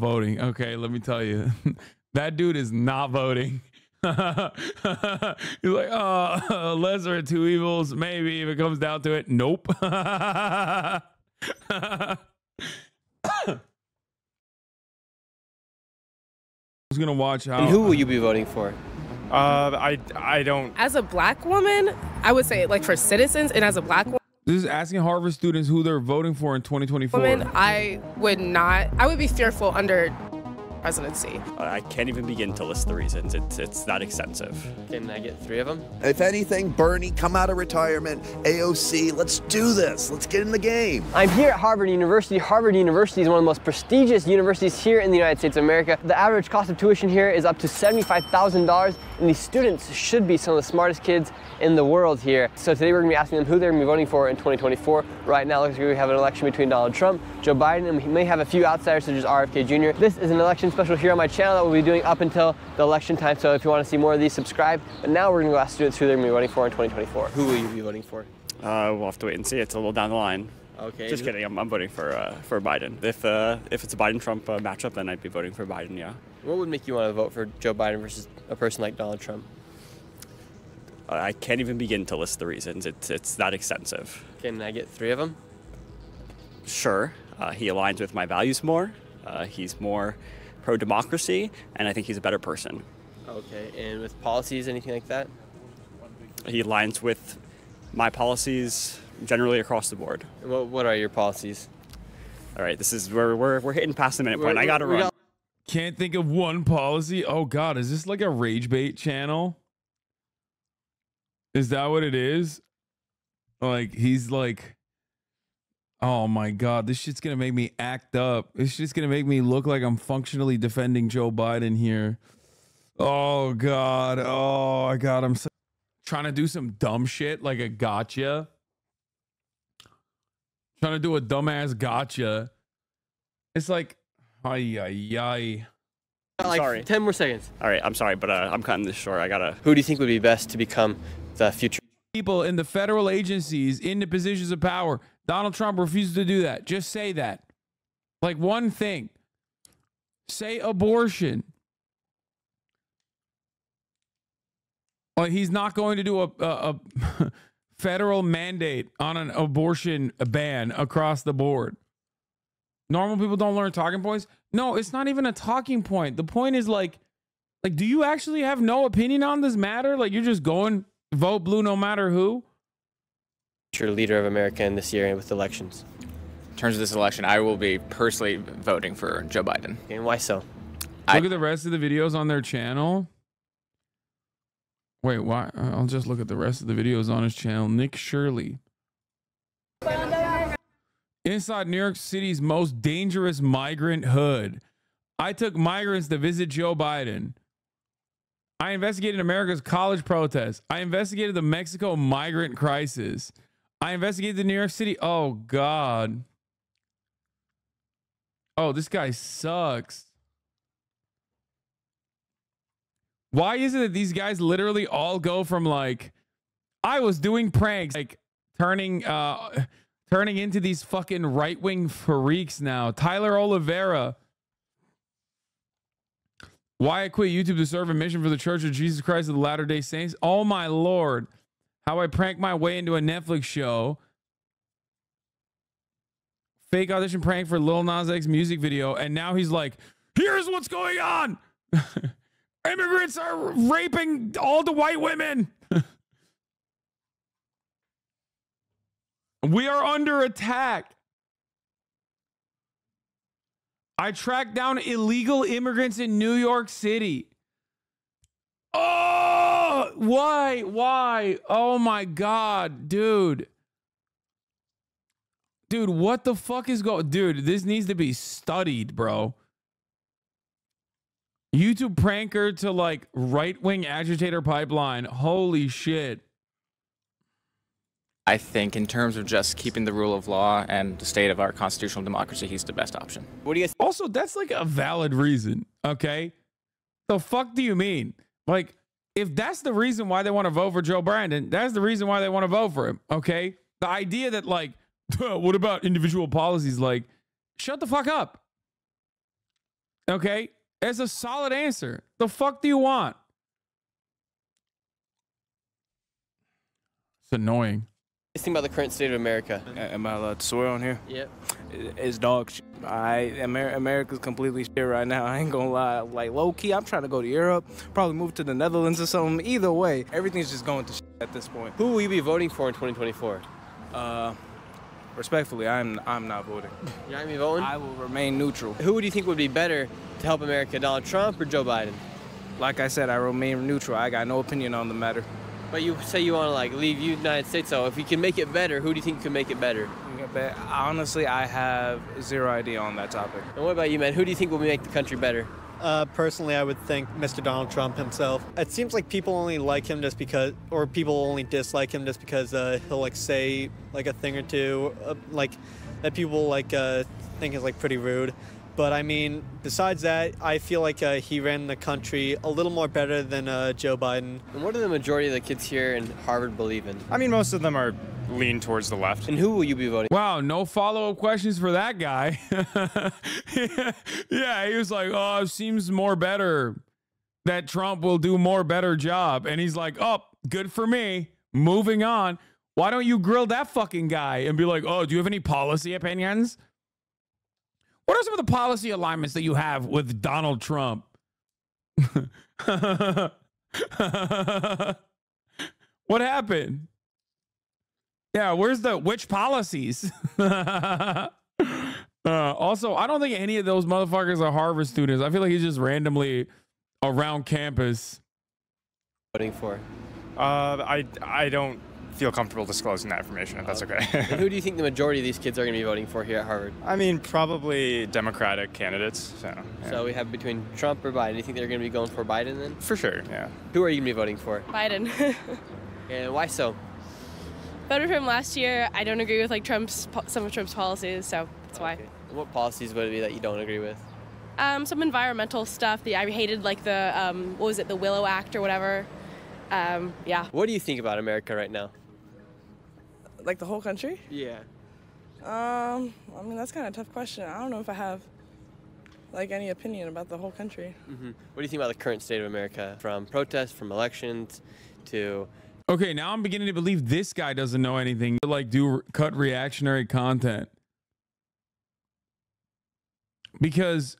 Voting. Okay, let me tell you. That dude is not voting. He's like, lesser of two evils, maybe if it comes down to it. Nope. I was gonna watch how. And who will you be voting for? I don't. As a black woman, I would say like for citizens, and as a black woman, This is asking Harvard students who they're voting for in 2024. I would be fearful under presidency. I can't even begin to list the reasons. It's that extensive. Can I get 3 of them? If anything, Bernie, come out of retirement. AOC, let's do this. Let's get in the game. I'm here at Harvard University. Harvard University is one of the most prestigious universities here in the United States of America. The average cost of tuition here is up to $75,000, and these students should be some of the smartest kids in the world here. So today we're going to be asking them who they're going to be voting for in 2024. Right now, it looks like we have an election between Donald Trump, Joe Biden, and we may have a few outsiders such as RFK Jr. This is an election special here on my channel that we'll be doing up until the election time. So if you want to see more of these, subscribe. But now we're going to go ask students who they're going to be voting for in 2024. Who will you be voting for? We'll have to wait and see. It's a little down the line. Okay. Just kidding. I'm voting for Biden. If it's a Biden-Trump matchup, then I'd be voting for Biden. Yeah. What would make you want to vote for Joe Biden versus a person like Donald Trump? I can't even begin to list the reasons. It's that extensive. Can I get 3 of them? Sure. He aligns with my values more. He's more pro-democracy, and I think he's a better person. Okay. And with policies, anything like that? He aligns with my policies generally across the board. And what are your policies? All right, this is where we're hitting past the minute point. I gotta run. Can't think of one policy. Oh God, is this like a rage bait channel? Is that what it is? Like he's like, oh my God, this shit's gonna make me act up. This shit's gonna make me look like I'm functionally defending Joe Biden here. Oh God, oh God, I'm trying to do some dumb shit like a gotcha. Trying to do a dumbass gotcha. It's like, ay. Like sorry. 10 more seconds. All right, I'm sorry, but I'm cutting this short. I gotta. Who do you think would be best to become the future people in the federal agencies into positions of power? Donald Trump refuses to do that. Just say that. Like one thing. Say abortion. Like he's not going to do a federal mandate on an abortion ban across the board. Normal people don't learn talking points. No, it's not even a talking point. The point is like, do you actually have no opinion on this matter? Like you're just going vote blue no matter who? leader of America in this year and with elections? In terms of this election, I will be personally voting for Joe Biden. Okay, and why so? Look at the rest of the videos on their channel. Wait, why? I'll just look at the rest of the videos on his channel. Nick Shirley. Inside New York City's most dangerous migrant hood. I took migrants to visit Joe Biden. I investigated America's college protests. I investigated the Mexico migrant crisis. I investigated the New York City. Oh, God. Oh, this guy sucks. Why is it that these guys literally all go from like, I was doing pranks, like turning into these fucking right-wing freaks now. Tyler Oliveira. Why I quit YouTube to serve a mission for the Church of Jesus Christ of the Latter-day Saints. Oh my Lord. How I pranked my way into a Netflix show. Fake audition prank for Lil Nas X music video. And now he's like, here's what's going on. Immigrants are raping all the white women. We are under attack. I tracked down illegal immigrants in New York City. Oh, why? Why? Oh my God, dude. Dude, what the fuck is going? Dude, this needs to be studied, bro. YouTube pranker to like right-wing agitator pipeline. Holy shit. I think in terms of just keeping the rule of law and the state of our constitutional democracy, he's the best option. What do you guys? Also, that's like a valid reason, okay? The fuck do you mean? Like, if that's the reason why they want to vote for Joe Biden, that's the reason why they want to vote for him, okay? The idea that like, what about individual policies? Like, shut the fuck up. Okay? It's a solid answer. The fuck do you want? It's annoying. Think about the current state of America. Am I allowed to swear on here? Yep. It's dog shit. America's completely shit right now. I ain't gonna lie. Like, low key, I'm trying to go to Europe, probably move to the Netherlands or something. Either way, everything's just going to shit at this point. Who will you be voting for in 2024? Respectfully, I'm not voting. You're not gonna be voting? I will remain neutral. Who would you think would be better to help America, Donald Trump or Joe Biden? Like I said, I remain neutral. I got no opinion on the matter. But you say you want to like leave United States, so if you can make it better, who do you think can make it better? Honestly, I have zero idea on that topic. And what about you, man? Who do you think will make the country better? Personally, I would think Mr. Donald Trump himself. It seems like people only like him just because, or people only dislike him just because he'll like say like a thing or two, like that people like think is like pretty rude. But I mean, besides that, I feel like he ran the country a little more better than Joe Biden. And what do the majority of the kids here in Harvard believe in? I mean, most of them are lean towards the left. And who will you be voting? Wow, no follow-up questions for that guy. Yeah, he was like, oh, it seems more better that Trump will do more better job. And he's like, oh, good for me. Moving on. Why don't you grill that fucking guy and be like, oh, do you have any policy opinions? What are some of the policy alignments that you have with Donald Trump? What happened? Yeah, which policies? Also, I don't think any of those motherfuckers are Harvard students. I feel like he's just randomly around campus. Voting for? I don't feel comfortable disclosing that information, if that's okay. And who do you think the majority of these kids are going to be voting for here at Harvard? I mean, probably Democratic candidates. So, yeah. So we have between Trump or Biden. Do you think they're going to be going for Biden then? For sure, yeah. Who are you going to be voting for? Biden. And why so? Voted for him last year. I don't agree with like some of Trump's policies, so that's why. Okay. What policies would it be that you don't agree with? Some environmental stuff. I hated like the what was it, the Willow Act or whatever. Yeah. What do you think about America right now? Like the whole country? Yeah. I mean, that's kind of a tough question. I don't know if I have like any opinion about the whole country. Mm-hmm. What do you think about the current state of America, from protests, from elections to... Okay, now I'm beginning to believe this guy doesn't know anything to like cut reactionary content. Because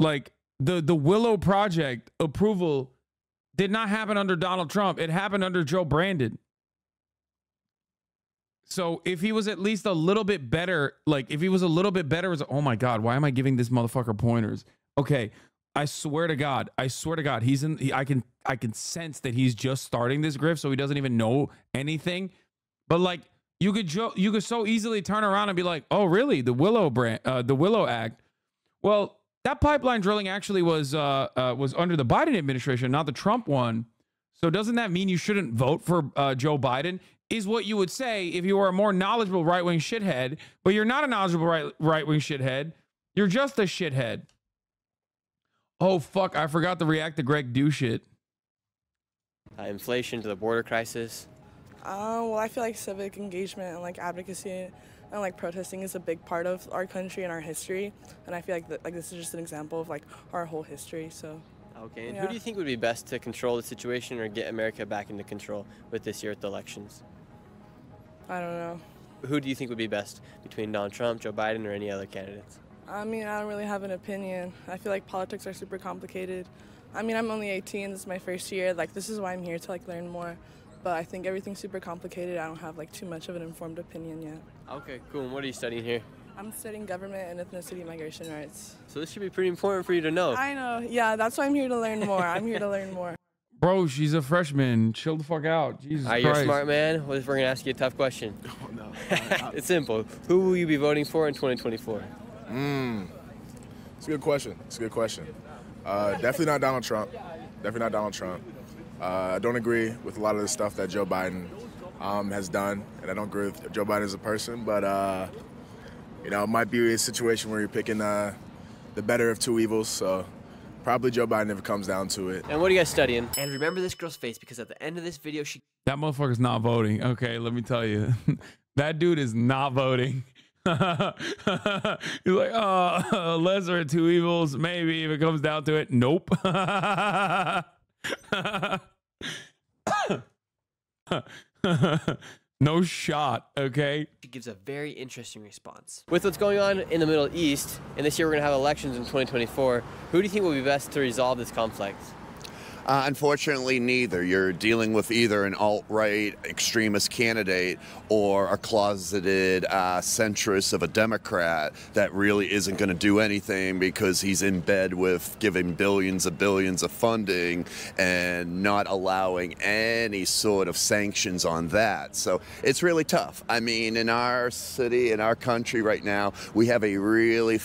like the Willow Project approval did not happen under Donald Trump. It happened under Joe Brandon. So if he was at least a little bit better, like if he was a little bit better, was oh my God, why am I giving this motherfucker pointers? Okay, I swear to God, he's in. I can sense that he's just starting this grift, so he doesn't even know anything. But like you could so easily turn around and be like, oh really, the Willow Act. Well, that pipeline drilling actually was under the Biden administration, not the Trump one. So doesn't that mean you shouldn't vote for Joe Biden? Is what you would say if you were a more knowledgeable right-wing shithead, but you're not a knowledgeable right-wing shithead. You're just a shithead. Oh, fuck. I forgot to react to Greg do shit. Inflation, to the border crisis. Well, I feel like civic engagement and like advocacy and like protesting is a big part of our country and our history. And I feel like this is just an example of like our whole history. So. Okay. And who do you think would be best to control the situation or get America back into control with this year at the elections? I don't know. Who do you think would be best between Donald Trump, Joe Biden, or any other candidates? I mean, I don't really have an opinion. I feel like politics are super complicated. I mean, I'm only 18. This is my first year. Like, this is why I'm here to like learn more. But I think everything's super complicated. I don't have like too much of an informed opinion yet. Okay, cool. And what are you studying here? I'm studying government and ethnicity migration rights. So this should be pretty important for you to know. I know. Yeah, that's why I'm here to learn more. I'm here to learn more. Bro, she's a freshman. Chill the fuck out. Jesus Christ. You're a smart man. Well, we're going to ask you a tough question. Oh, no. It's simple. Who will you be voting for in 2024? It's a good question. Definitely not Donald Trump. I don't agree with a lot of the stuff that Joe Biden has done, and I don't agree with Joe Biden as a person, but you know, it might be a situation where you're picking the better of two evils, so probably Joe Biden if it comes down to it. And what are you guys studying? And remember this girl's face, because at the end of this video, that motherfucker's not voting. Okay, let me tell you. That dude is not voting. He's like, lesser of two evils, maybe if it comes down to it. Nope. No shot, okay? She gives a very interesting response. With what's going on in the Middle East, and this year we're going to have elections in 2024, who do you think will be best to resolve this conflict? Unfortunately, neither. You're dealing with either an alt-right extremist candidate or a closeted centrist of a Democrat that really isn't going to do anything because he's in bed with giving billions of funding and not allowing any sort of sanctions on that. So it's really tough. I mean, in our city, in our country right now, we have a really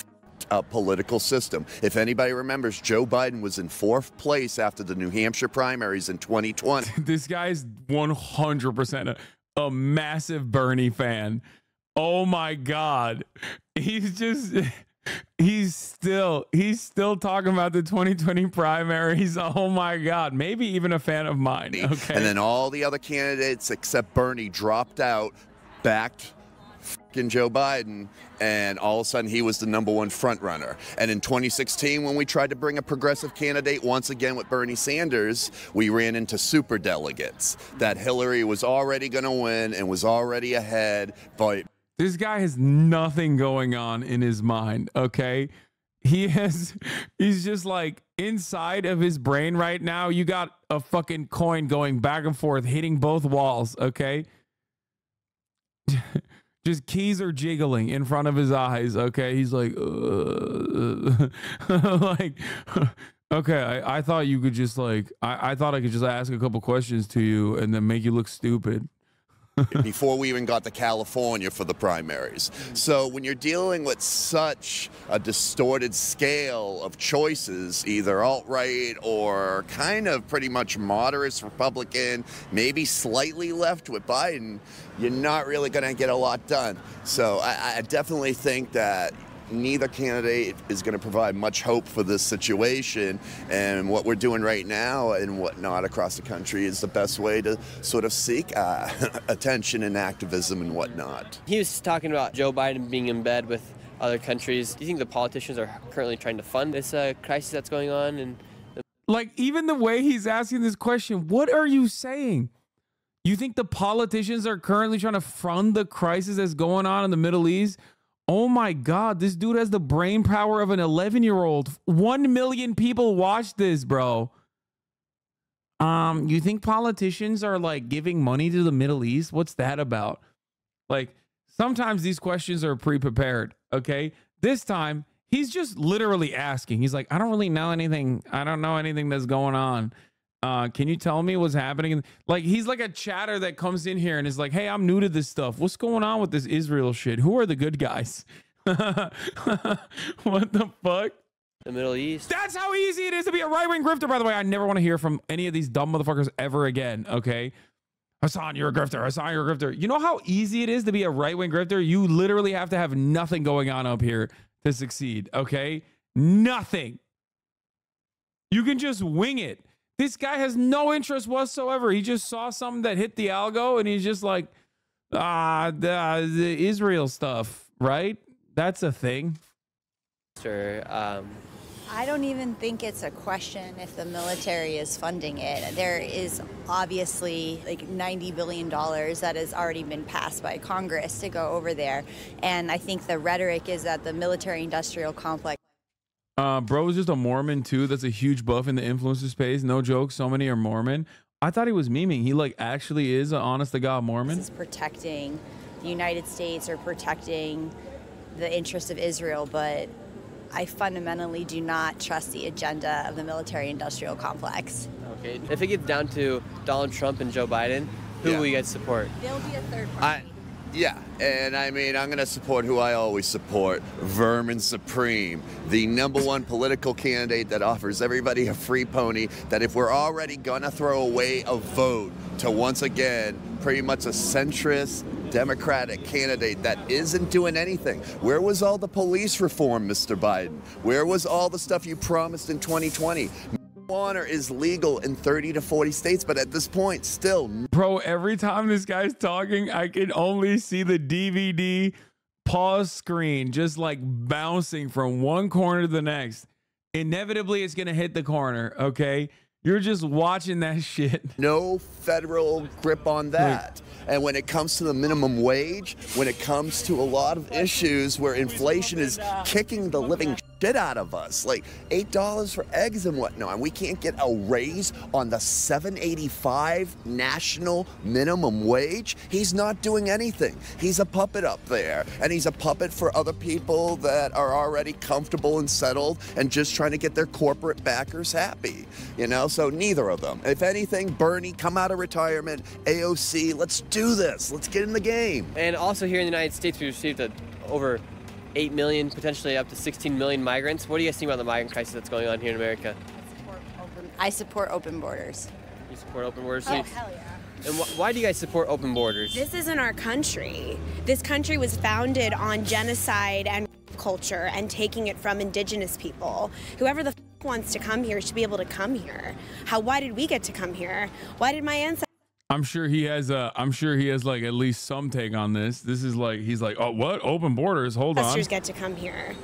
political system. If anybody remembers, Joe Biden was in 4th place after the New Hampshire primaries in 2020. This guy's 100% a massive Bernie fan. Oh my God. He's still talking about the 2020 primaries. Oh my God. Maybe even a fan of mine. Okay. And then all the other candidates except Bernie dropped out, backed Joe Biden, and all of a sudden he was the #1 front runner. And in 2016, when we tried to bring a progressive candidate once again with Bernie Sanders, we ran into super delegates that Hillary was already going to win and was already ahead. But this guy has nothing going on in his mind, okay? He's just like inside of his brain right now. You got a fucking coin going back and forth, hitting both walls, okay? Just keys are jiggling in front of his eyes. Okay. He's like, like, okay. I thought you could just like, I thought I could just ask a couple questions to you and then make you look stupid. before we even got to California for the primaries. So when you're dealing with such a distorted scale of choices, either alt-right or kind of pretty much moderate Republican, maybe slightly left with Biden, you're not really going to get a lot done. So I definitely think that neither candidate is going to provide much hope for this situation, and what we're doing right now and whatnot across the country is the best way to sort of seek attention and activism and whatnot. He was talking about Joe Biden being in bed with other countries. Do you think the politicians are currently trying to fund this crisis that's going on? And like, even the way he's asking this question, what are you saying? You think the politicians are currently trying to fund the crisis that's going on in the Middle East? Oh my God, this dude has the brain power of an 11-year-old. 1 million people watch this, bro. You think politicians are like giving money to the Middle East? What's that about? Like, sometimes these questions are pre-prepared, okay? This time, he's just literally asking. He's like, I don't really know anything. I don't know anything that's going on. Can you tell me what's happening? Like, he's like a chatter that comes in here and is like, hey, I'm new to this stuff. What's going on with this Israel shit? Who are the good guys? What the fuck? The Middle East. That's how easy it is to be a right-wing grifter, by the way. I never want to hear from any of these dumb motherfuckers ever again, okay? Hasan, you're a grifter. Hasan, you're a grifter. You know how easy it is to be a right-wing grifter? You literally have to have nothing going on up here to succeed, okay? Nothing. You can just wing it. This guy has no interest whatsoever. He just saw something that hit the algo and he's just like, the Israel stuff, right? That's a thing. Sure. I don't even think it's a question if the military is funding it. There is obviously like $90 billion that has already been passed by Congress to go over there. And I think the rhetoric is that the military-industrial complex. Bro is just a Mormon too. That's a huge buff in the influencer space. No joke. So many are Mormon. I thought he was memeing. He like actually is an honest to God Mormon. This is protecting the United States or protecting the interests of Israel, but I fundamentally do not trust the agenda of the military-industrial complex. Okay. If it gets down to Donald Trump and Joe Biden, who will you guys support? There'll be a third party. Yeah, and I mean, I'm going to support who I always support, Vermin Supreme, the #1 political candidate that offers everybody a free pony, that if we're already going to throw away a vote to once again pretty much a centrist Democratic candidate that isn't doing anything. Where was all the police reform, Mr. Biden? Where was all the stuff you promised in 2020? Marijuana is legal in 30 to 40 states, but at this point, still. Bro, every time this guy's talking, I can only see the DVD pause screen just like bouncing from one corner to the next. Inevitably, it's going to hit the corner, okay? You're just watching that shit. No federal grip on that. And when it comes to the minimum wage, when it comes to a lot of issues where inflation is kicking the living shit out of us, like $8 for eggs and whatnot, and we can't get a raise on the $7.85 national minimum wage, he's not doing anything. He's a puppet up there, and he's a puppet for other people that are already comfortable and settled and just trying to get their corporate backers happy, you know? So neither of them. If anything, Bernie, come out of retirement, AOC, let's do this. Let's get in the game. And also here in the United States, we received over 8 million, potentially up to 16 million migrants. What do you guys think about the migrant crisis that's going on here in America? I support open borders. You support open borders? Oh, hell yeah. And why do you guys support open borders? This isn't our country. This country was founded on genocide and culture and taking it from indigenous people. Whoever the wants to come here should be able to come here. Why did we get to come here? Why did my ancestors? I'm sure he has like at least some take on this. This is like, he's like, oh, what? Open borders? Hold on. Get to come here.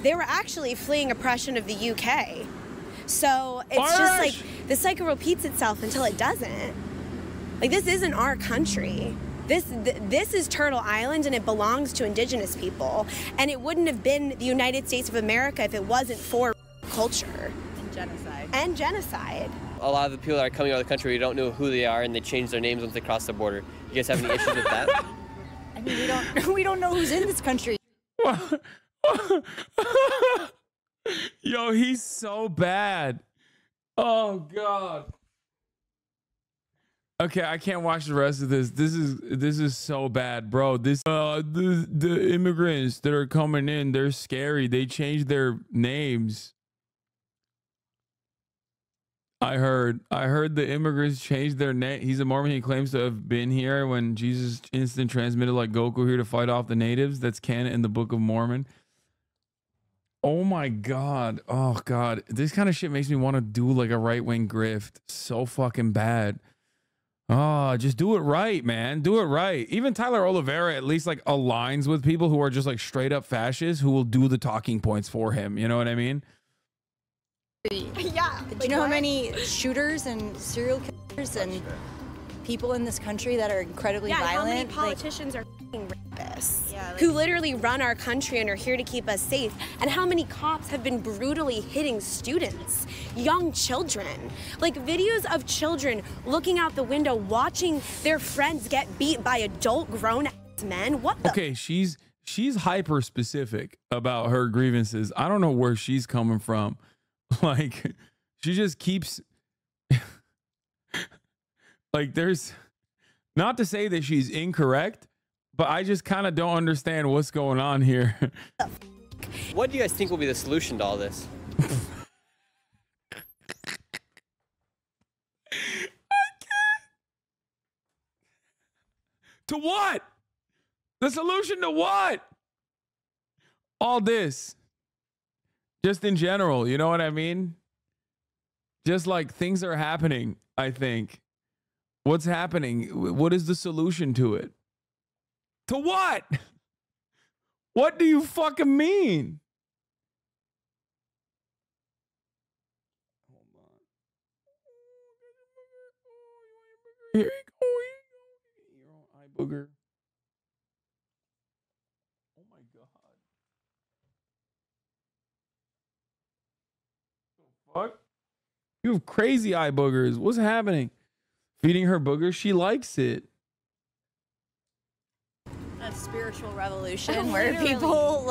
They were actually fleeing oppression of the UK. So it's just like the cycle repeats itself until it doesn't. Like, this isn't our country. This is Turtle Island, and it belongs to indigenous people. And it wouldn't have been the United States of America if it wasn't for culture. And genocide. A lot of the people that are coming out of the country, we don't know who they are, and they change their names once they cross the border. You guys have any issues with that? I mean, we don't know who's in this country. Yo, he's so bad. Oh God. Okay, I can't watch the rest of this. This is so bad, bro. The immigrants that are coming in, they're scary. They changed their names. I heard the immigrants changed their name. He's a Mormon. He claims to have been here when Jesus instant transmitted like Goku here to fight off the natives. That's canon in the Book of Mormon. Oh my God. Oh God. This kind of shit makes me want to do like a right-wing grift. So fucking bad. Oh, just do it right, man. Do it right. Even Tyler Oliveira at least like aligns with people who are just like straight up fascists who will do the talking points for him. You know what I mean? Yeah. Do you know how many shooters and serial killers and people in this country that are incredibly violent? How many politicians are rapists who literally run our country and are here to keep us safe? And how many cops have been brutally hitting students, young children? Like videos of children looking out the window, watching their friends get beat by adult grown-ass men. What the? Okay, she's hyper specific about her grievances. I don't know where she's coming from. Like, she just keeps like, there's not to say that she's incorrect, but I just kind of don't understand what's going on here. What do you guys think will be the solution to all this? To what? The solution to what? All this. Just in general, you know what I mean? Just like things are happening, I think. What's happening? What is the solution to it? To what? What do you fucking mean? Hold on. Here you go. Your own eye booger. Oh my God. Fuck? You have crazy eye boogers. What's happening? Feeding her boogers? She likes it. A spiritual revolution where people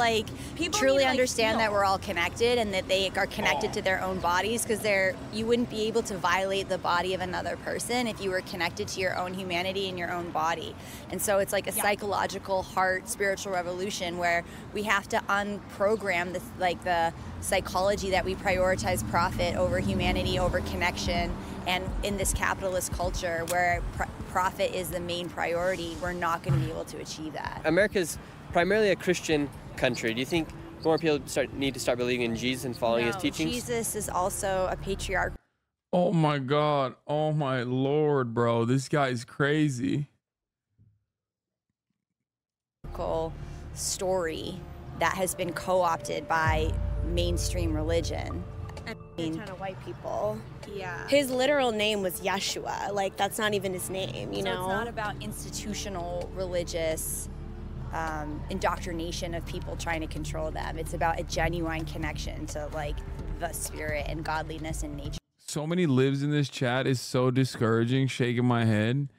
truly understand that we're all connected and that they are connected to their own bodies, because you wouldn't be able to violate the body of another person if you were connected to your own humanity and your own body. And so it's like a psychological heart spiritual revolution where we have to unprogram this, like the psychology that we prioritize profit over humanity, over connection. And in this capitalist culture where profit is the main priority, we're not going to be able to achieve that. America's primarily a Christian country. Do you think more people need to start believing in Jesus and following his teachings? Jesus is also a patriarch. Oh my God. Oh my Lord, bro. This guy's crazy. story that has been co-opted by mainstream religion. And a ton of white people. Yeah. His literal name was Yeshua. Like, that's not even his name, you know? It's not about institutional religious indoctrination of people trying to control them. It's about a genuine connection to like the spirit and godliness and nature. So many lives in this chat is so discouraging, shaking my head.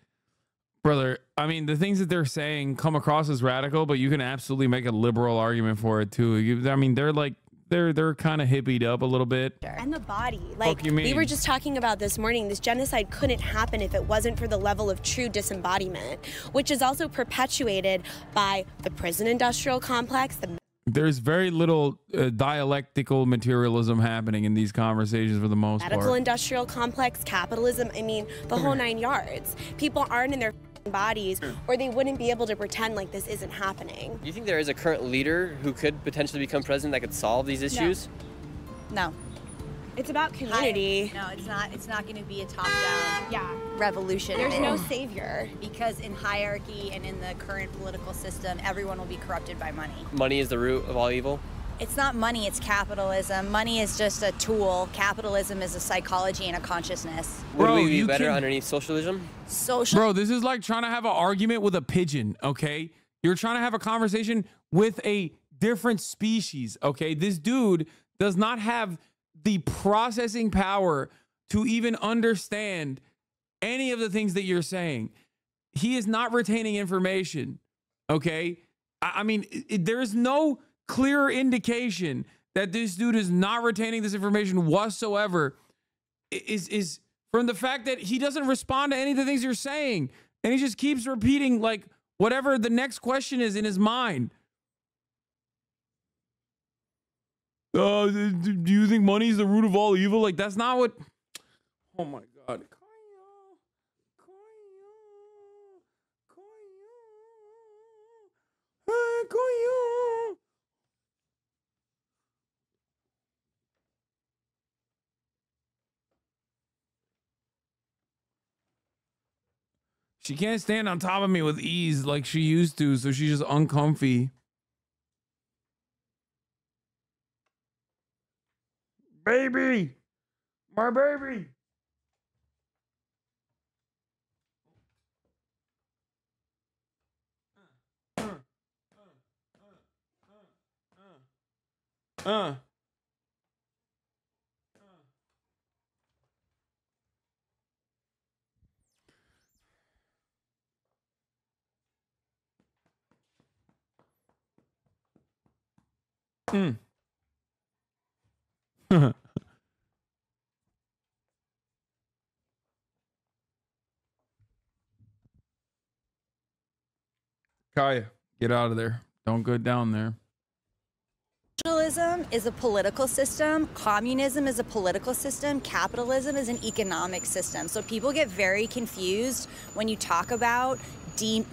Brother, I mean, the things that they're saying come across as radical, but you can absolutely make a liberal argument for it too. I mean, they're like, they're kind of hippied up a little bit. And the body. Like, you mean? we were just talking about this morning, this genocide couldn't happen if it wasn't for the level of true disembodiment, which is also perpetuated by the prison industrial complex. There's very little dialectical materialism happening in these conversations for the most Medical part. industrial complex, capitalism, I mean, the whole 9 yards. People aren't in their bodies, or they wouldn't be able to pretend like this isn't happening. Do you think there is a current leader who could potentially become president that could solve these issues? No. It's about community. No, it's not. It's not going to be a top-down revolution. There's no savior. Because in hierarchy and in the current political system, everyone will be corrupted by money. Money is the root of all evil? It's not money, it's capitalism. Money is just a tool. Capitalism is a psychology and a consciousness. Would we be better underneath socialism? Bro, this is like trying to have an argument with a pigeon, okay? You're trying to have a conversation with a different species, okay? This dude does not have the processing power to even understand any of the things that you're saying. He is not retaining information, okay? I mean, there is no clear indication that this dude is not retaining this information whatsoever. Is from the fact that he doesn't respond to any of the things you're saying, and he just keeps repeating like whatever the next question is in his mind. Do you think money is the root of all evil? Like, that's not what. Oh my God. She can't stand on top of me with ease like she used to, so she's just uncomfy. Baby! My baby! Kaya, get out of there. Don't go down there. Socialism is a political system. Communism is a political system. Capitalism is an economic system. So people get very confused when you talk about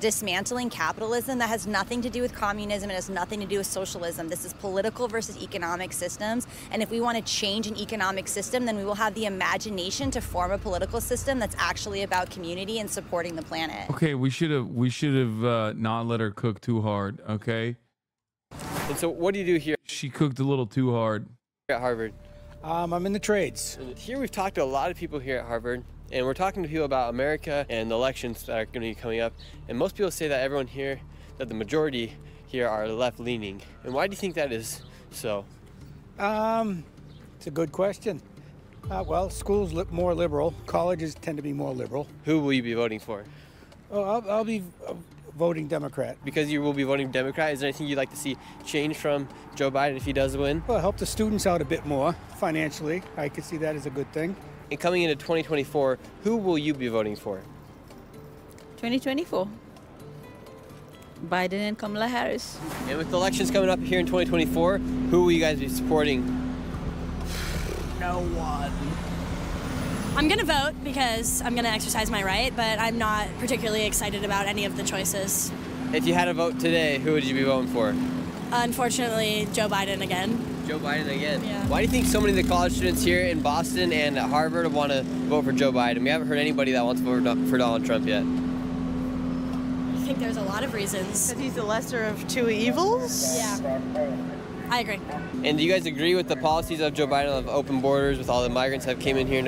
dismantling capitalism. That has nothing to do with communism. It has nothing to do with socialism. This is political versus economic systems. And if we want to change an economic system, then we will have the imagination to form a political system that's actually about community and supporting the planet. Okay, we should have not let her cook too hard, okay? And so what do you do here? She cooked a little too hard. At Harvard? I'm in the trades. And here we've talked to a lot of people here at Harvard, and we're talking to people about America and the elections that are going to be coming up. And most people say that everyone here, that the majority here are left-leaning. And why do you think that is so? It's a good question. Well, schools look more liberal. Colleges tend to be more liberal. Who will you be voting for? Oh, I'll be voting Democrat. Because you will be voting Democrat, is there anything you'd like to see change from Joe Biden if he does win? Well, help the students out a bit more financially. I could see that as a good thing. And coming into 2024, who will you be voting for? 2024. Biden and Kamala Harris. And with the elections coming up here in 2024, who will you guys be supporting? No one. I'm gonna vote because I'm gonna exercise my right, but I'm not particularly excited about any of the choices. If you had a vote today, who would you be voting for? Unfortunately, Joe Biden again. Joe Biden again? Yeah. Why do you think so many of the college students here in Boston and at Harvard want to vote for Joe Biden? We haven't heard anybody that wants to vote for Donald Trump yet. think there's a lot of reasons. Because he's the lesser of two evils? Yeah. I agree. And do you guys agree with the policies of Joe Biden of open borders with all the migrants that came in here?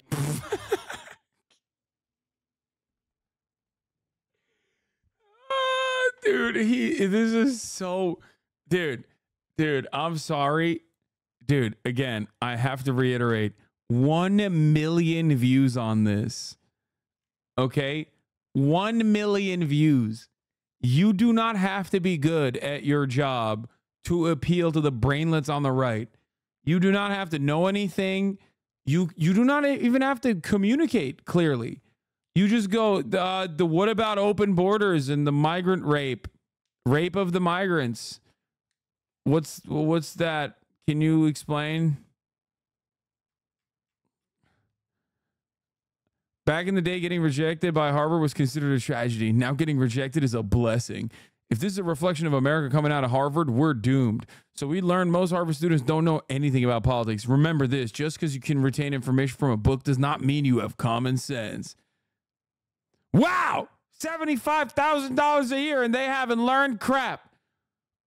Dude, this is so, dude, I'm sorry. Dude, again, I have to reiterate, 1 million views on this. Okay? 1 million views. You do not have to be good at your job to appeal to the brainlets on the right. You do not have to know anything. You do not even have to communicate clearly. You just go, the what about open borders and the migrant rape of the migrants? What's that? Can you explain? Back in the day, getting rejected by Harvard was considered a tragedy. Now getting rejected is a blessing. If this is a reflection of America coming out of Harvard, we're doomed. So we learned most Harvard students don't know anything about politics. Remember this, just because you can retain information from a book does not mean you have common sense. Wow! $75,000 a year and they haven't learned crap.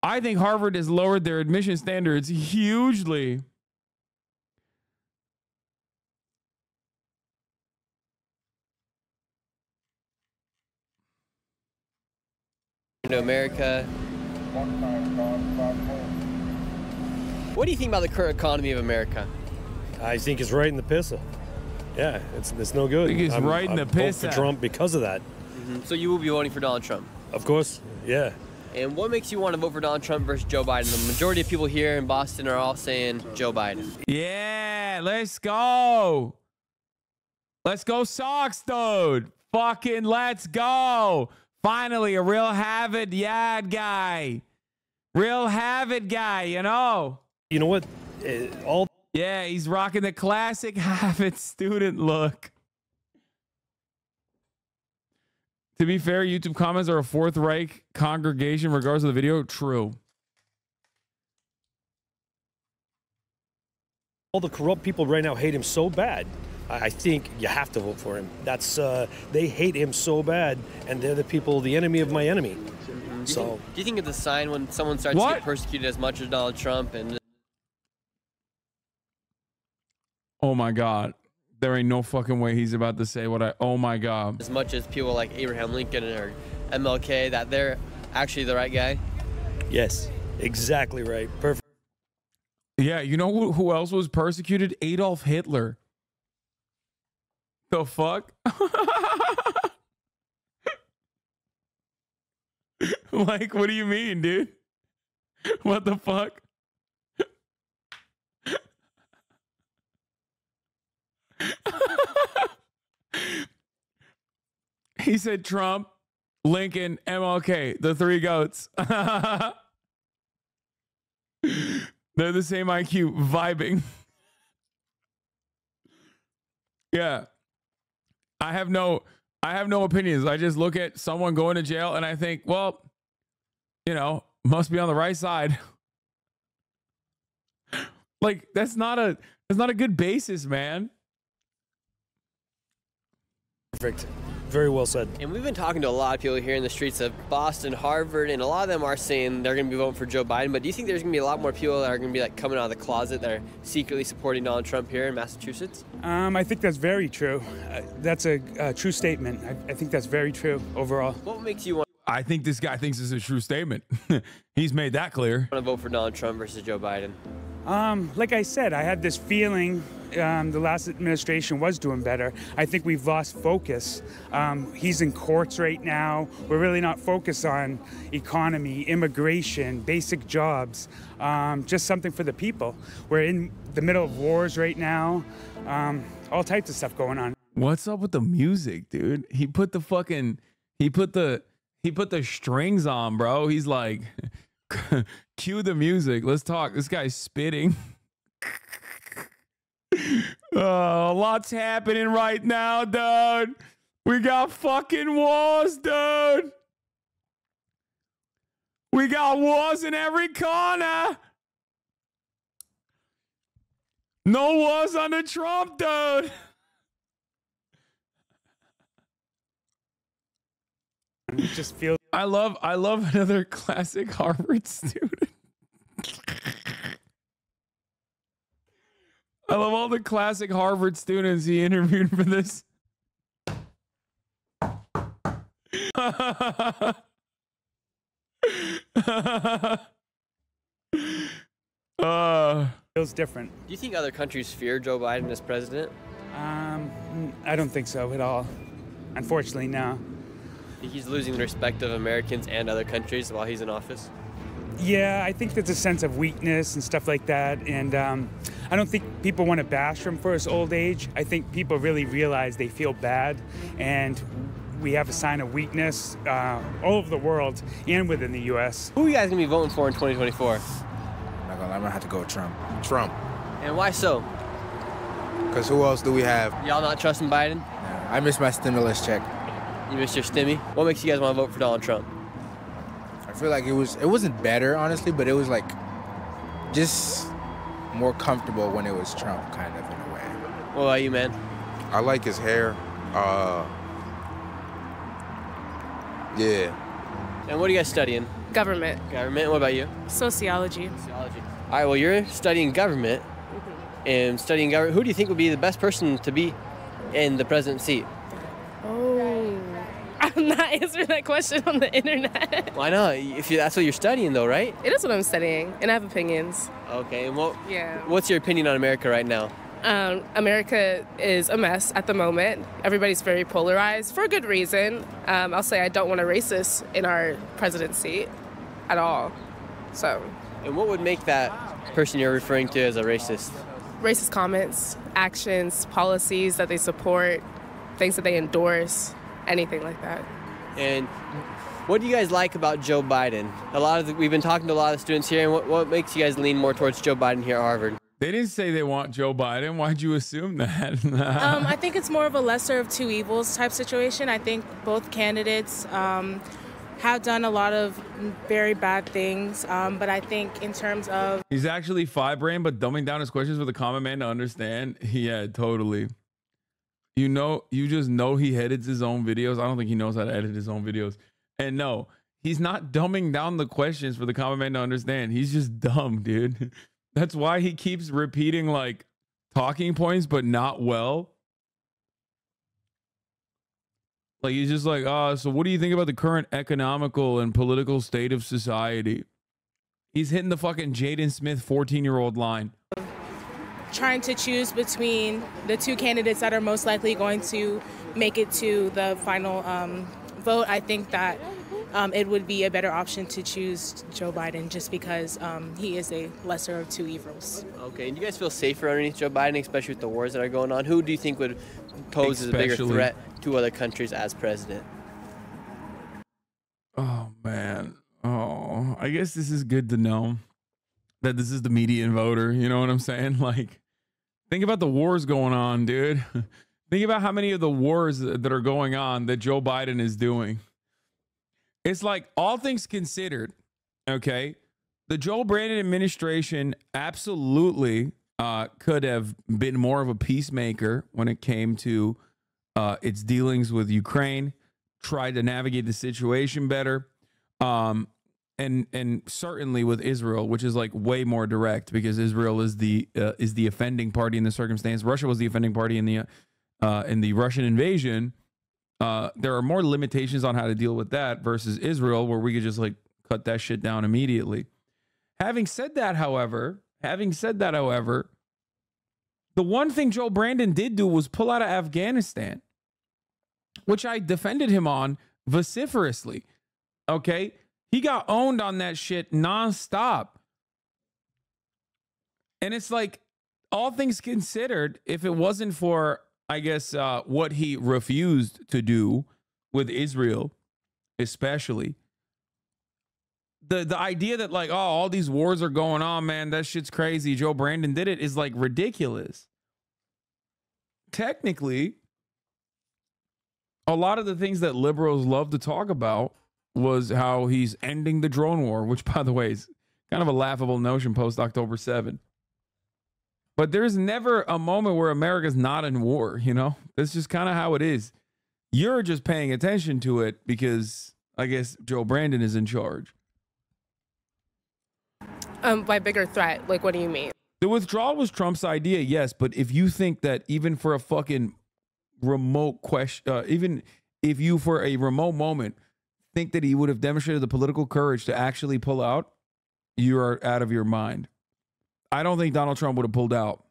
I think Harvard has lowered their admission standards hugely. To America. What do you think about the current economy of America? I think it's right in the pisser. Yeah, it's no good. I think it's right in the vote pisser. for Trump because of that. So you will be voting for Donald Trump? Of course, yeah. And what makes you want to vote for Donald Trump versus Joe Biden? The majority of people here in Boston are all saying Joe Biden. Yeah, let's go. Let's go Sox, dude. Fucking let's go. Finally, a real Harvard Yard guy. Real Harvard guy, you know. You know what? Yeah, he's rocking the classic Harvard student look. To be fair, YouTube comments are a Fourth Reich congregation regardless of the video. True. All the corrupt people right now hate him so bad. I think you have to vote for him. That's they hate him so bad, and they're the people, the enemy of my enemy. Do you think it's a sign when someone starts to get persecuted as much as Donald Trump? And oh my God. There ain't no fucking way he's about to say what oh my God. As much as people like Abraham Lincoln or MLK, that they're actually the right guy? Yes, exactly right. Perfect. Yeah, you know who else was persecuted? Adolf Hitler. The fuck? Like, what do you mean, dude? What the fuck? He said Trump, Lincoln, MLK, the three goats. They're the same IQ, vibing. Yeah. I have no opinions. I just look at someone going to jail and I think, well, you know, must be on the right side. Like, that's not a good basis, man. Perfect. Very well said. And we've been talking to a lot of people here in the streets of Boston, Harvard, and a lot of them are saying they're going to be voting for Joe Biden. But do you think there's going to be a lot more people that are going to be like coming out of the closet that are secretly supporting Donald Trump here in Massachusetts? I think that's very true. That's a true statement. I think that's very true overall. What makes you want I think this guy thinks it's a true statement. He's made that clear. to vote for Donald Trump versus Joe Biden? Like I said, I had this feeling the last administration was doing better. I think we've lost focus. He's in courts right now. We're really not focused on economy, immigration, basic jobs, just something for the people. We're in the middle of wars right now, all types of stuff going on. What's up with the music, dude? He put the strings on, bro. He's like, cue the music. Let's talk. This guy's spitting. Oh, lots happening right now, dude. We got fucking wars, dude. We got wars in every corner. No wars under Trump, dude. It just feels I love another classic Harvard student. I love all the classic Harvard students he interviewed for this. Feels different. Do you think other countries fear Joe Biden as president? I don't think so at all. Unfortunately, no. Think he's losing the respect of Americans and other countries while he's in office? Yeah, I think there's a sense of weakness and stuff like that. And I don't think people want to bash him for his old age. I think people really realize they feel bad. And we have a sign of weakness all over the world and within the U.S. Who are you guys going to be voting for in 2024? I'm going to have to go with Trump. Trump. And why so? Because who else do we have? Y'all not trusting Biden? Yeah, I missed my stimulus check. You missed your stimmy? What makes you guys want to vote for Donald Trump? I feel like it wasn't better, honestly, but it was like just more comfortable when it was Trump, kind of, in a way. What about you, man? I like his hair. Yeah. And what are you guys studying? Government. Government. What about you? Sociology. Sociology. All right, well, you're studying government. And studying government, who do you think would be the best person to be in the president's seat? Oh, I'm not answering that question on the internet. Why not? That's what you're studying, though, right? It is what I'm studying, and I have opinions. Okay, and Yeah. what's your opinion on America right now? America is a mess at the moment. Everybody's very polarized for a good reason. I'll say I don't want a racist in our presidency at all. So. And what would make that person you're referring to as a racist? Racist comments, actions, policies that they support, things that they endorse, anything like that. And what do you guys like about Joe Biden? We've been talking to a lot of students here, and what makes you guys lean more towards Joe Biden here at Harvard? They didn't say they want Joe Biden. Why'd you assume that? I think it's more of a lesser of two evils type situation. I think both candidates have done a lot of very bad things, but I think in terms of... He's actually five-brain, but dumbing down his questions for the common man to understand. Yeah, totally. You just know he edits his own videos. I don't think he knows how to edit his own videos. And no, he's not dumbing down the questions for the common man to understand. He's just dumb, dude. That's why he keeps repeating like talking points, but not well. Like he's just like, so what do you think about the current economical and political state of society? He's hitting the fucking Jaden Smith 14-year-old line. Trying to choose between the two candidates that are most likely going to make it to the final vote, I think that it would be a better option to choose Joe Biden just because he is a lesser of two evils. Okay, and you guys feel safer underneath Joe Biden, especially with the wars that are going on? Who do you think would pose as a bigger threat to other countries as president? Oh, man. Oh, I guess this is good to know that this is the median voter. You know what I'm saying? Like, think about the wars going on, dude. Think about how many of the wars that are going on that Joe Biden is doing. It's like, all things considered, okay, the Joe Biden administration absolutely could have been more of a peacemaker when it came to its dealings with Ukraine, tried to navigate the situation better, and certainly with Israel, which is like way more direct because Israel is the offending party in the circumstance. Russia was the offending party in the Russian invasion. There are more limitations on how to deal with that versus Israel, where we could just like cut that shit down immediately. Having said that, however, the one thing Joe Brandon did do was pull out of Afghanistan, which I defended him on vociferously. Okay. He got owned on that shit nonstop. And it's like, all things considered, if it wasn't for, I guess, what he refused to do with Israel, especially, the idea that like, oh, all these wars are going on, man, that shit's crazy, Joe Brandon did it, is like ridiculous. Technically, a lot of the things that liberals love to talk about was how he's ending the drone war, which, by the way, is kind of a laughable notion post October 7. But there's never a moment where America's not in war, you know? That's just kind of how it is. You're just paying attention to it because I guess Joe Brandon is in charge. By bigger threat, like what do you mean? The withdrawal was Trump's idea, yes, but if you think that even for a fucking remote question, even if you for a remote moment think that he would have demonstrated the political courage to actually pull out, you are out of your mind. I don't think Donald Trump would have pulled out.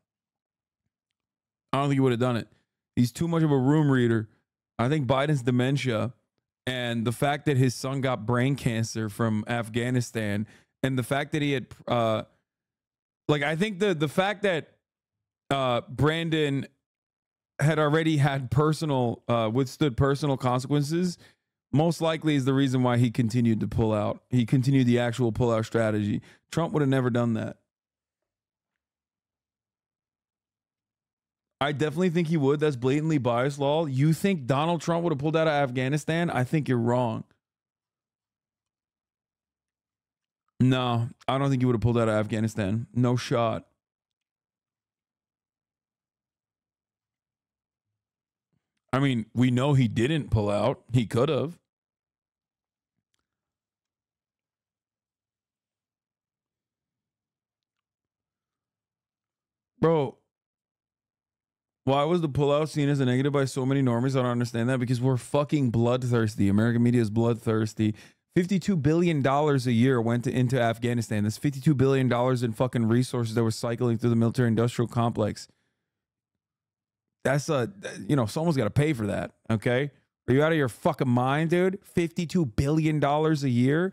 I don't think he would have done it. He's too much of a room reader. I think Biden's dementia and the fact that his son got brain cancer from Afghanistan and the fact that he had, I think the fact that Brandon had already had withstood personal consequences most likely is the reason why he continued to pull out. He continued the actual pullout strategy. Trump would have never done that. I definitely think he would. That's blatantly biased law. You think Donald Trump would have pulled out of Afghanistan? I think you're wrong. No, I don't think he would have pulled out of Afghanistan. No shot. I mean, we know he didn't pull out. He could have. Bro, why was the pullout seen as a negative by so many normies? I don't understand that because we're fucking bloodthirsty. American media is bloodthirsty. $52 billion a year went into Afghanistan. That's $52 billion in fucking resources that were cycling through the military industrial complex. That's someone's got to pay for that. Okay. Are you out of your fucking mind, dude? $52 billion a year.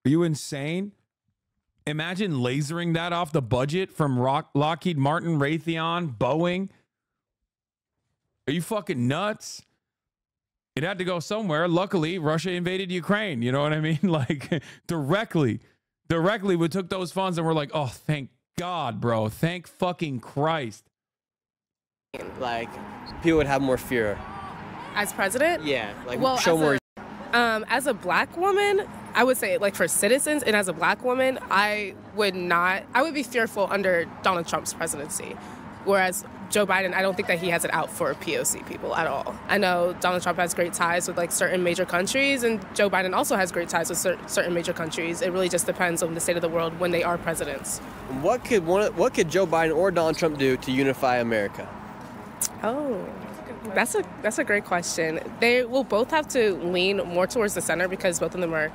Are you insane? Imagine lasering that off the budget from Lockheed Martin, Raytheon, Boeing. Are you fucking nuts? It had to go somewhere. Luckily, Russia invaded Ukraine. You know what I mean? Like directly, we took those funds and we're like, oh, thank God, bro. Thank fucking Christ. Like, people would have more fear. As president? Yeah, like show more. As a black woman, I would say, like for citizens and as a black woman, I would be fearful under Donald Trump's presidency. Whereas Joe Biden, I don't think that he has it out for POC people at all. I know Donald Trump has great ties with like certain major countries, and Joe Biden also has great ties with certain major countries. It really just depends on the state of the world when they are presidents. What could Joe Biden or Donald Trump do to unify America? Oh, that's a great question. They will both have to lean more towards the center because both of them are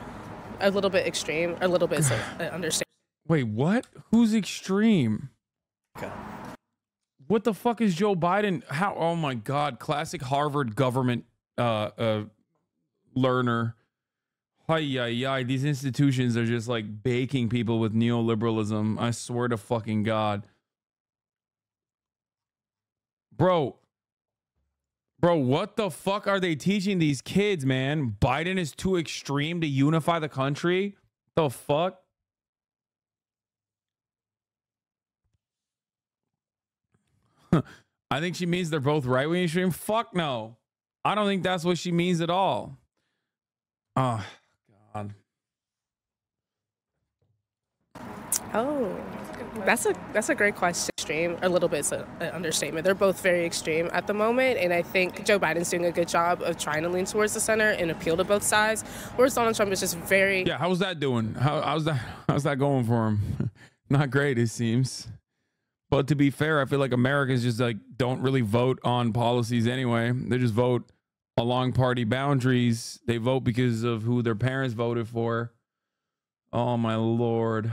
a little bit extreme, a little bit understand. Wait, what? Who's extreme? Okay. What the fuck is Joe Biden? How? Oh my God! Classic Harvard government learner. Hi. These institutions are just like baking people with neoliberalism. I swear to fucking God. Bro, what the fuck are they teaching these kids, man? Biden is too extreme to unify the country? The fuck? I think she means they're both right-wing extreme. Fuck no. I don't think that's what she means at all. Oh, God. Oh, that's a great question. Extreme, a little bit an understatement. They're both very extreme at the moment, and I think Joe Biden's doing a good job of trying to lean towards the center and appeal to both sides. Whereas Donald Trump is just very. Yeah, how's that doing? How's that going for him? Not great, it seems. But to be fair, I feel like Americans just like don't really vote on policies anyway. They just vote along party boundaries. They vote because of who their parents voted for. Oh my Lord.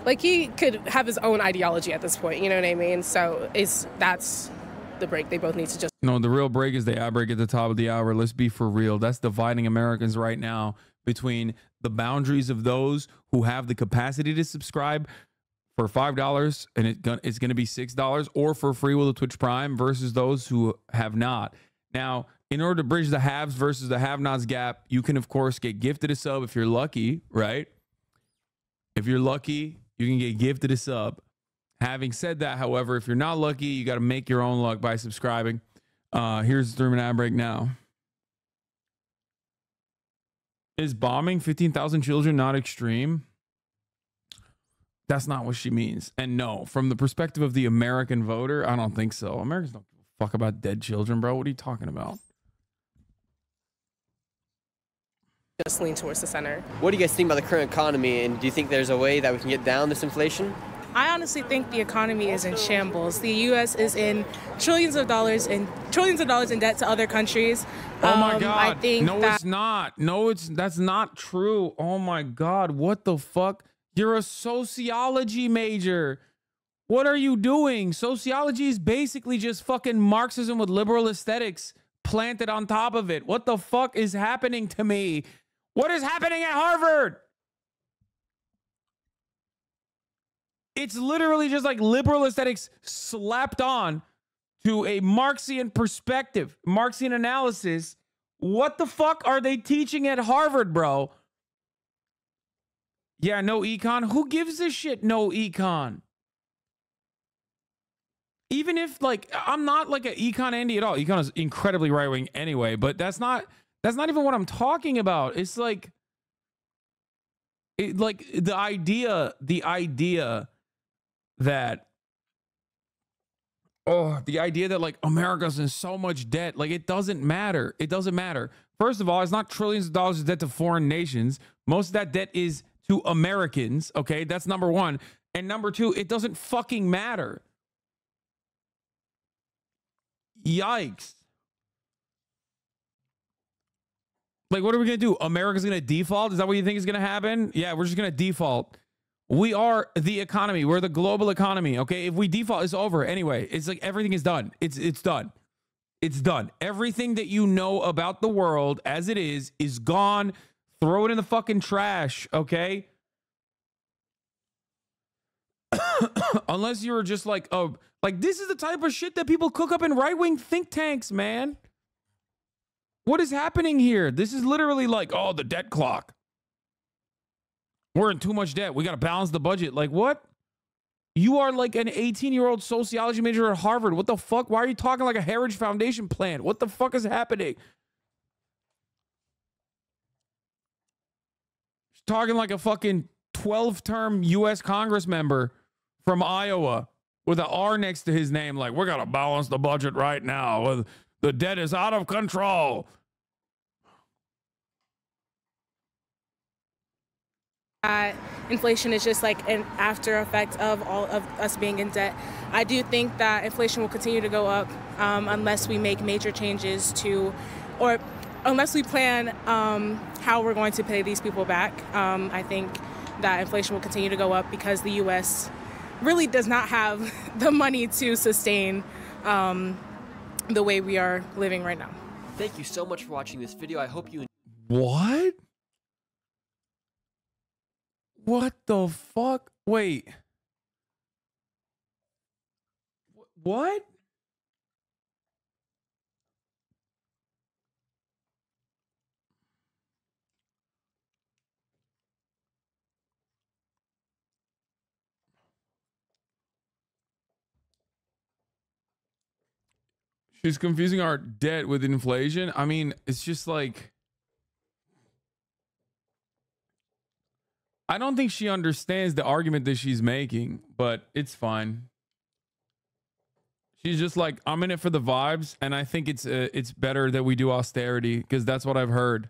Like he could have his own ideology at this point, you know what I mean? So that's the break. They both need to just. No, the real break is the ad break at the top of the hour. Let's be for real. That's dividing Americans right now between the boundaries of those who have the capacity to subscribe for $5 and it's going to be $6 or for free with a Twitch Prime versus those who have not. Now, in order to bridge the haves versus the have-nots gap, you can, of course, get gifted a sub if you're lucky, right? If you're lucky, you can get gifted a sub. Having said that, however, if you're not lucky, you got to make your own luck by subscribing. Here's the 3-minute ad break now. Is bombing 15,000 children not extreme? That's not what she means. And no, from the perspective of the American voter, I don't think so. Americans don't give a fuck about dead children, bro. What are you talking about? just lean towards the center. What do you guys think about the current economy, and do you think there's a way that we can get down this inflation? I honestly think the economy is in shambles. The U.S. is in trillions of dollars in debt to other countries. Oh my God! I think it's not. That's not true. Oh my God! What the fuck? You're a sociology major. What are you doing? Sociology is basically just fucking Marxism with liberal aesthetics planted on top of it. What the fuck is happening to me? What is happening at Harvard? It's literally just like liberal aesthetics slapped on to a Marxian perspective, Marxian analysis. What the fuck are they teaching at Harvard, bro? Yeah, no econ. Who gives a shit? No econ. Even if, like, I'm not like an econ Andy at all. Econ is incredibly right wing anyway, but that's not even what I'm talking about. It's like, the idea that like America's in so much debt, like, it doesn't matter. It doesn't matter. First of all, it's not trillions of dollars of debt to foreign nations. Most of that debt is to Americans. Okay, that's number one. And number two, it doesn't fucking matter. Yikes. Like, what are we gonna do? America's gonna default? Is that what you think is gonna happen? Yeah, we're just gonna default. We are the economy. We're the global economy. Okay, if we default, it's over. Anyway, it's like everything is done. It's done. It's done. Everything that you know about the world as it is gone. Throw it in the fucking trash. Okay. Unless you were just like, oh, like, this is the type of shit that people cook up in right-wing think tanks, man. What is happening here? This is literally like, oh, the debt clock. We're in too much debt. We got to balance the budget. Like, what? You are like an 18-year-old sociology major at Harvard. What the fuck? Why are you talking like a Heritage Foundation plan? What the fuck is happening? She's talking like a fucking 12-term U.S. Congress member from Iowa with an R next to his name. Like, we're going to balance the budget right now. The debt is out of control. Inflation is just like an after effect of all of us being in debt. I do think that inflation will continue to go up unless we make major changes or unless we plan how we're going to pay these people back. I think that inflation will continue to go up because the U.S. really does not have the money to sustain the way we are living right now. Thank you so much for watching this video. I hope you. What? What the fuck? Wait. What? She's confusing our debt with inflation. I mean, it's just like, I don't think she understands the argument that she's making, but it's fine. She's just like, I'm in it for the vibes, and I think it's better that we do austerity because that's what I've heard.